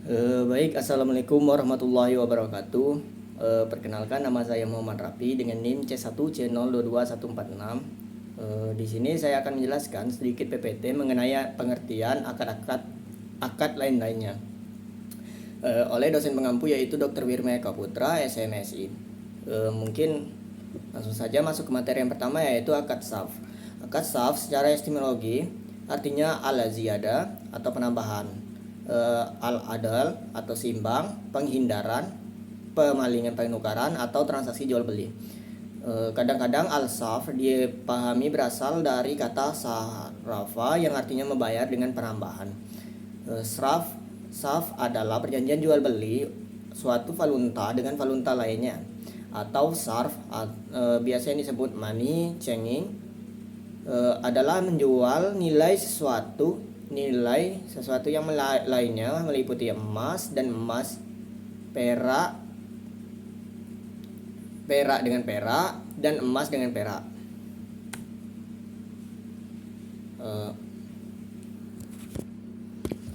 Baik, Assalamualaikum warahmatullahi wabarakatuh. Perkenalkan, nama saya Muhammad Rafi dengan NIM C1C022146. Di sini saya akan menjelaskan sedikit PPT mengenai pengertian akad lain-lainnya oleh dosen pengampu yaitu Dr. Wirma Eka Putra, SMSI. Mungkin langsung saja masuk ke materi yang pertama yaitu akad saf. Akad saf secara etimologi artinya al-ziyada atau penambahan, al-adal atau simbang, penghindaran, pemalingan penukaran atau transaksi jual beli. Kadang-kadang al-saf dipahami berasal dari kata sarafa yang artinya membayar dengan penambahan. Saf adalah perjanjian jual beli suatu valuta dengan valuta lainnya, atau sarf biasanya disebut money changing, adalah menjual nilai sesuatu yang lainnya meliputi emas dan emas, perak dengan perak, dan emas dengan perak.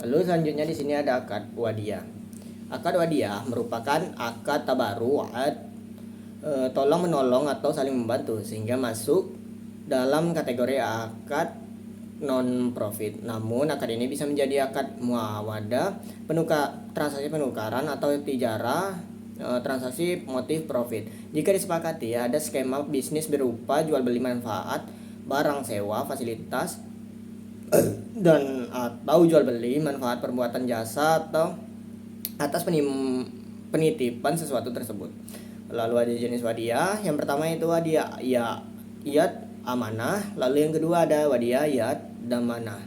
Lalu selanjutnya di sini ada akad wadiyah. Akad wadiyah merupakan akad tabaru'at, tolong menolong atau saling membantu, sehingga masuk dalam kategori akad non-profit. Namun akad ini bisa menjadi akad muawadah, transaksi penukaran, atau tijarah, transaksi motif profit. Jika disepakati ada skema bisnis berupa jual beli manfaat, barang sewa, fasilitas, dan atau jual beli manfaat perbuatan jasa atau atas penitipan sesuatu tersebut. Lalu ada jenis wadiyah. Yang pertama itu wadiyah iyad amanah, lalu yang kedua ada wadiyah iyad damanah.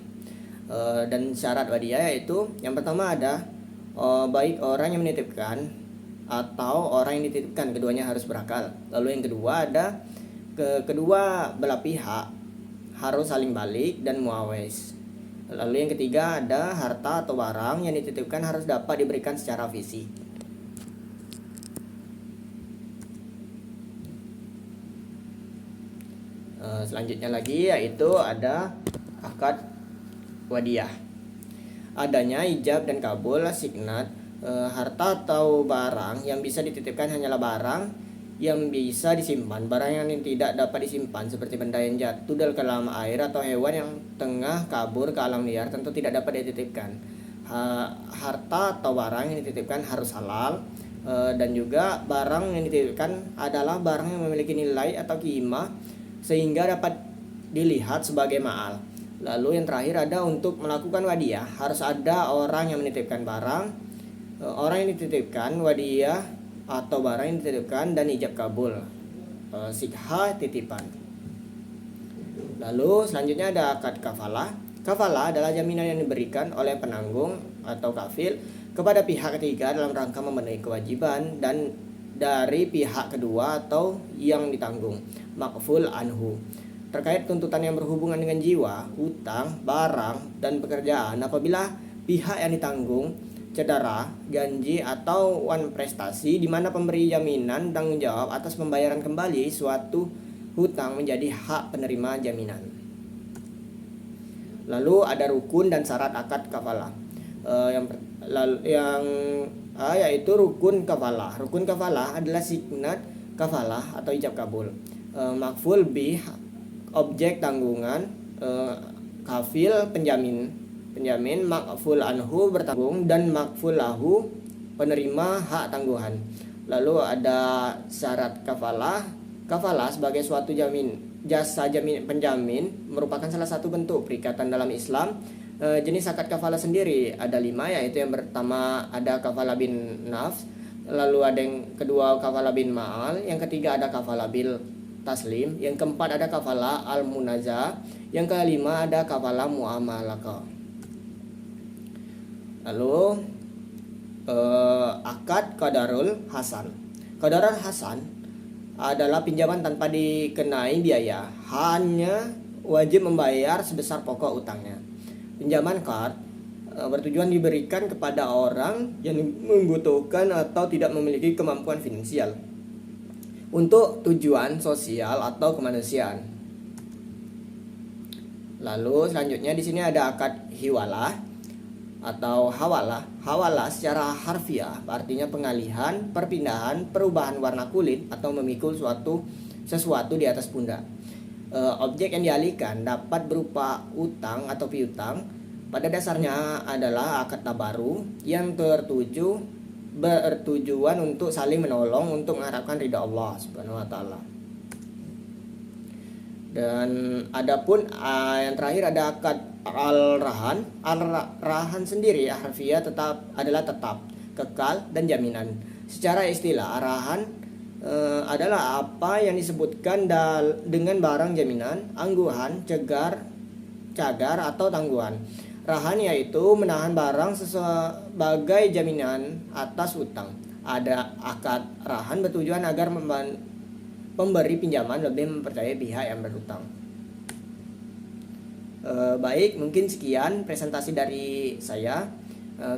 Dan syarat wadiyah yaitu yang pertama ada baik orang yang menitipkan atau orang yang dititipkan, keduanya harus berakal. Lalu yang kedua ada kedua belah pihak harus saling balik dan muawes. Lalu yang ketiga ada harta atau barang yang dititipkan harus dapat diberikan secara fisik. Selanjutnya lagi yaitu ada akad wadiyah. Adanya ijab dan kabul signat. Harta atau barang yang bisa dititipkan hanyalah barang yang bisa disimpan. Barang yang tidak dapat disimpan seperti benda yang jatuh dari dalam air atau hewan yang tengah kabur ke alam liar tentu tidak dapat dititipkan. Harta atau barang yang dititipkan harus halal, dan juga barang yang dititipkan adalah barang yang memiliki nilai atau qimah sehingga dapat dilihat sebagai ma'al. Lalu yang terakhir ada untuk melakukan wadiyah harus ada orang yang menitipkan barang, orang yang dititipkan wadiyah atau barang yang dititipkan, dan ijab kabul, sikha titipan. Lalu selanjutnya ada akad kafalah. Kafalah adalah jaminan yang diberikan oleh penanggung atau kafil kepada pihak ketiga dalam rangka memenuhi kewajiban dan dari pihak kedua atau yang ditanggung, makful anhu, terkait tuntutan yang berhubungan dengan jiwa, hutang, barang, dan pekerjaan apabila pihak yang ditanggung cedera, janji, atau wan prestasi di mana pemberi jaminan tanggung jawab atas pembayaran kembali suatu hutang menjadi hak penerima jaminan. Lalu ada rukun dan syarat akad kafalah. Yaitu rukun kafalah. Rukun kafalah adalah signat kafalah atau ijab kabul. Makful bih objek tanggungan, kafil penjamin, makful anhu bertanggung, dan makful lahu penerima hak tangguhan. Lalu ada syarat kafalah. Kafalah sebagai suatu jasa penjamin merupakan salah satu bentuk perikatan dalam Islam. Jenis akad kafalah sendiri ada 5, yaitu yang pertama ada kafalah bin nafs, lalu ada yang kedua kafalah bin ma'al, yang ketiga ada kafalah bil taslim, yang keempat ada kafalah al munaza, yang kelima ada kafalah muamalakah. Lalu akad qadarul hasan. Qadarul hasan adalah pinjaman tanpa dikenai biaya, hanya wajib membayar sebesar pokok utangnya. Pinjaman qard bertujuan diberikan kepada orang yang membutuhkan atau tidak memiliki kemampuan finansial untuk tujuan sosial atau kemanusiaan. Lalu selanjutnya di sini ada akad hiwalah. atau hawalah. Hawalah secara harfiah artinya pengalihan, perpindahan, perubahan warna kulit atau memikul sesuatu di atas pundak. Objek yang dialihkan dapat berupa utang atau piutang. Pada dasarnya adalah akad tabaru yang bertujuan untuk saling menolong untuk mengharapkan ridha Allah Subhanahu wa taala. Dan adapun yang terakhir ada akad al-rahan. Al-rahan sendiri harfiah adalah tetap, kekal dan jaminan. Secara istilah arahan adalah apa yang disebutkan dengan barang jaminan, angguhan, cagar atau tangguhan. Rahan yaitu menahan barang sebagai jaminan atas utang. Ada akad rahan bertujuan agar pemberi pinjaman lebih mempercayai pihak yang berutang. Baik, mungkin sekian presentasi dari saya.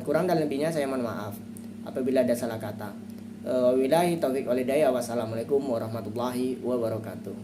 Kurang dan lebihnya saya mohon maaf apabila ada salah kata. Wabillahi taufiq walhidayah. Wassalamualaikum warahmatullahi wabarakatuh.